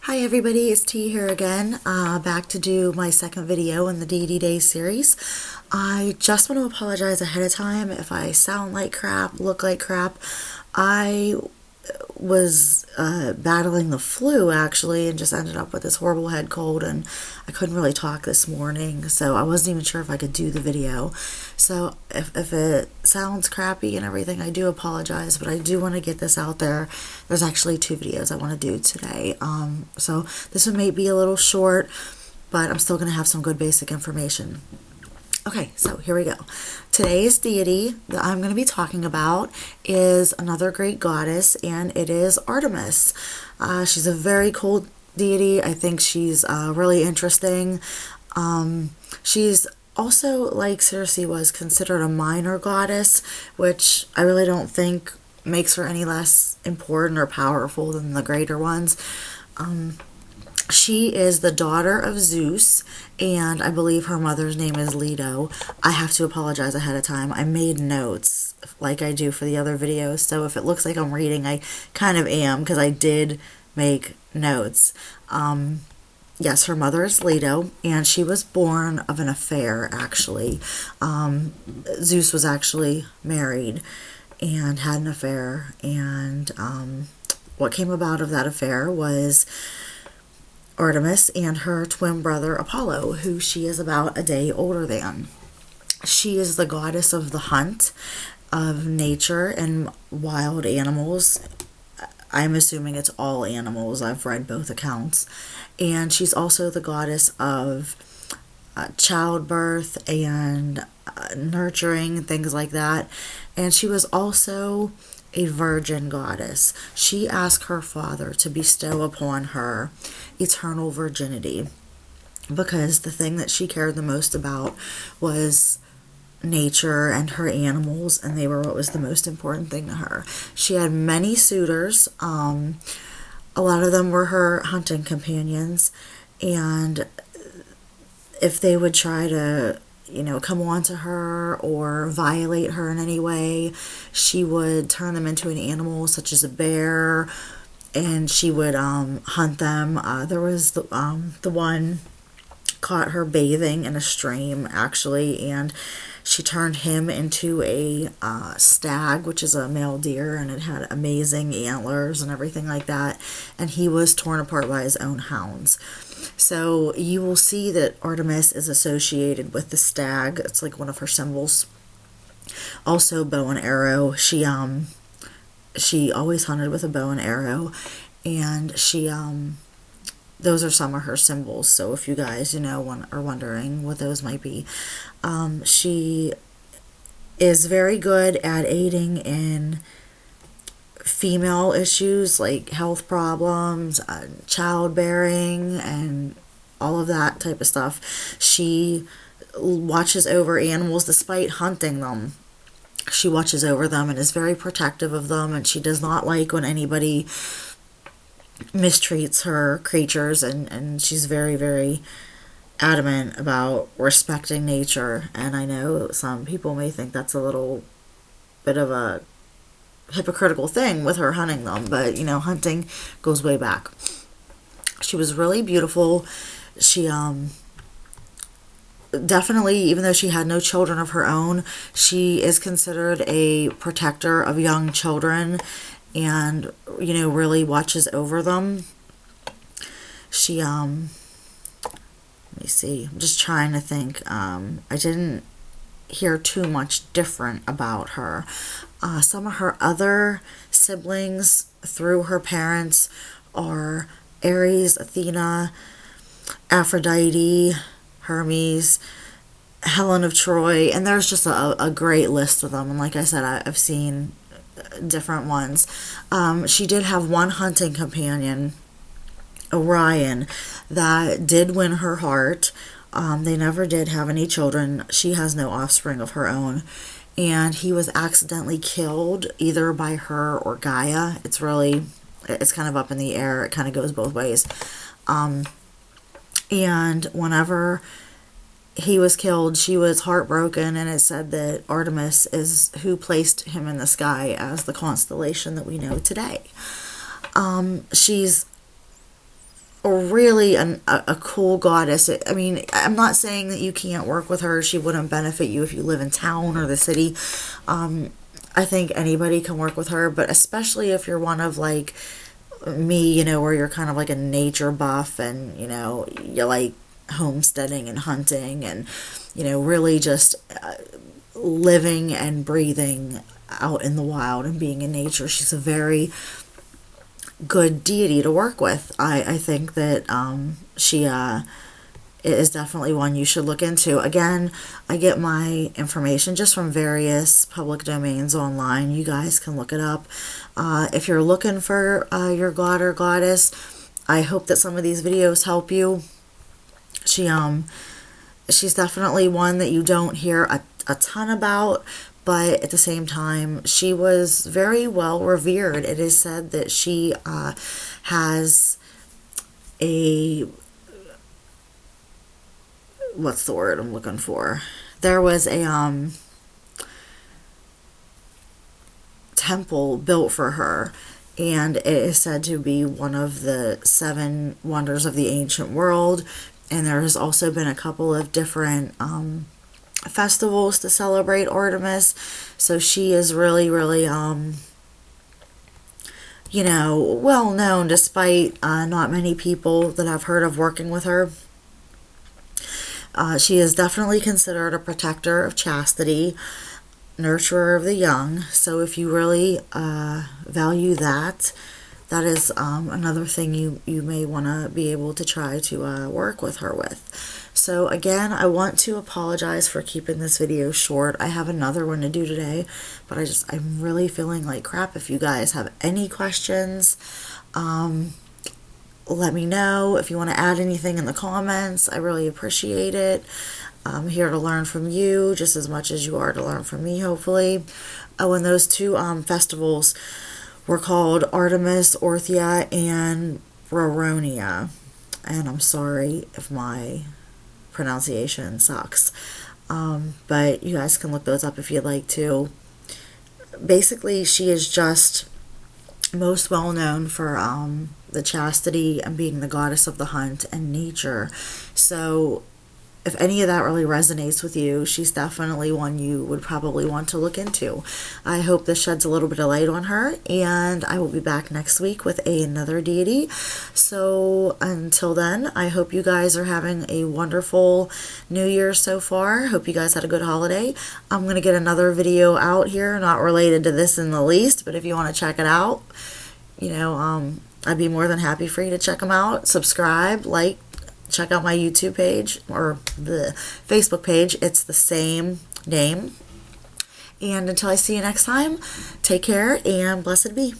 Hi everybody, it's T here again, back to do my second video in the Deity Day series. I just want to apologize ahead of time if I sound like crap, look like crap. I was battling the flu actually and just ended up with this horrible head cold, and I couldn't really talk this morning, so I wasn't even sure if I could do the video. So if it sounds crappy and everything, I do apologize, but I do want to get this out there. There's actually two videos I want to do today, so this one may be a little short, but I'm still going to have some good basic information. Okay, so here we go. Today's deity that I'm going to be talking about is another great goddess, and it is Artemis. She's a very cool deity. I think she's really interesting. She's also, like Circe was, considered a minor goddess, which I really don't think makes her any less important or powerful than the greater ones. She is the daughter of Zeus, and I believe her mother's name is Leto. I have to apologize ahead of time. I made notes like I do for the other videos, so if it looks like I'm reading, I kind of am because I did make notes. Yes, her mother is Leto, and she was born of an affair, actually. Zeus was actually married and had an affair, and what came about of that affair was Artemis and her twin brother Apollo, who she is about a day older than. She is the goddess of the hunt, of nature, and wild animals. I'm assuming it's all animals. I've read both accounts. And she's also the goddess of childbirth and nurturing, things like that. And she was also a virgin goddess. She asked her father to bestow upon her eternal virginity because the thing that she cared the most about was nature and her animals, and they were what was the most important thing to her. She had many suitors. A lot of them were her hunting companions, and if they would try to come on to her or violate her in any way, she would turn them into an animal such as a bear, and she would hunt them. There was the one caught her bathing in a stream, actually, and she turned him into a stag, which is a male deer, and it had amazing antlers and everything like that, and he was torn apart by his own hounds. So you will see that Artemis is associated with the stag. It's like one of her symbols. Also bow and arrow. She always hunted with a bow and arrow, and she those are some of her symbols. So if you guys are wondering what those might be, she is very good at aiding in female issues like health problems, childbearing, and all of that type of stuff. She watches over animals despite hunting them. She watches over them and is very protective of them, and she does not like when anybody mistreats her creatures, and she's very, very adamant about respecting nature. And I know some people may think that's a little bit of a hypocritical thing with her hunting them, but hunting goes way back. She was really beautiful. She definitely, even though she had no children of her own, she is considered a protector of young children and really watches over them. She let me see, I'm just trying to think. I didn't hear too much different about her. Some of her other siblings through her parents are Ares, Athena, Aphrodite, Hermes, Helen of Troy, and there's just a great list of them. And like I said, I've seen different ones. She did have one hunting companion, Orion, that did win her heart. They never did have any children. She has no offspring of her own, and he was accidentally killed either by her or Gaia. It's kind of up in the air. It kind of goes both ways. And whenever he was killed, she was heartbroken, and it said that Artemis is who placed him in the sky as the constellation that we know today. She's really a cool goddess. I mean, I'm not saying that you can't work with her. She wouldn't benefit you if you live in town or the city. I think anybody can work with her, but especially if you're one of like me, you know, where you're kind of like a nature buff and, you know, you like homesteading and hunting and, you know, really just living and breathing out in the wild and being in nature. She's a very good deity to work with. I think that she is definitely one you should look into. Again, I get my information just from various public domains online. You guys can look it up. If you're looking for your god or goddess, I hope that some of these videos help you. She's definitely one that you don't hear a ton about, but at the same time, she was very well revered. It is said that she has a, what's the word I'm looking for? There was a temple built for her, and it is said to be one of the 7 wonders of the ancient world. And there has also been a couple of different festivals to celebrate Artemis. So she is really, really, you know, well known, despite not many people that I've heard of working with her. She is definitely considered a protector of chastity, nurturer of the young. So if you really value that, that is another thing you may want to be able to try to work with her with. So again, I want to apologize for keeping this video short. I have another one to do today, but I'm really feeling like crap. If you guys have any questions, let me know. If you want to add anything in the comments, I really appreciate it. I'm here to learn from you just as much as you are to learn from me, hopefully. Oh, and those 2 festivals were called Artemis, Orthia, and Broronia. And I'm sorry if my pronunciation sucks. But you guys can look those up if you'd like to. Basically, she is just most well known for the chastity and being the goddess of the hunt and nature. So if any of that really resonates with you, she's definitely one you would probably want to look into. I hope this sheds a little bit of light on her, and I will be back next week with another deity. So until then, I hope you guys are having a wonderful New Year so far. Hope you guys had a good holiday. I'm going to get another video out here, not related to this in the least, but if you want to check it out, you know, I'd be more than happy for you to check them out. Subscribe, like, check out my YouTube page or the Facebook page. It's the same name. And until I see you next time, take care and blessed be.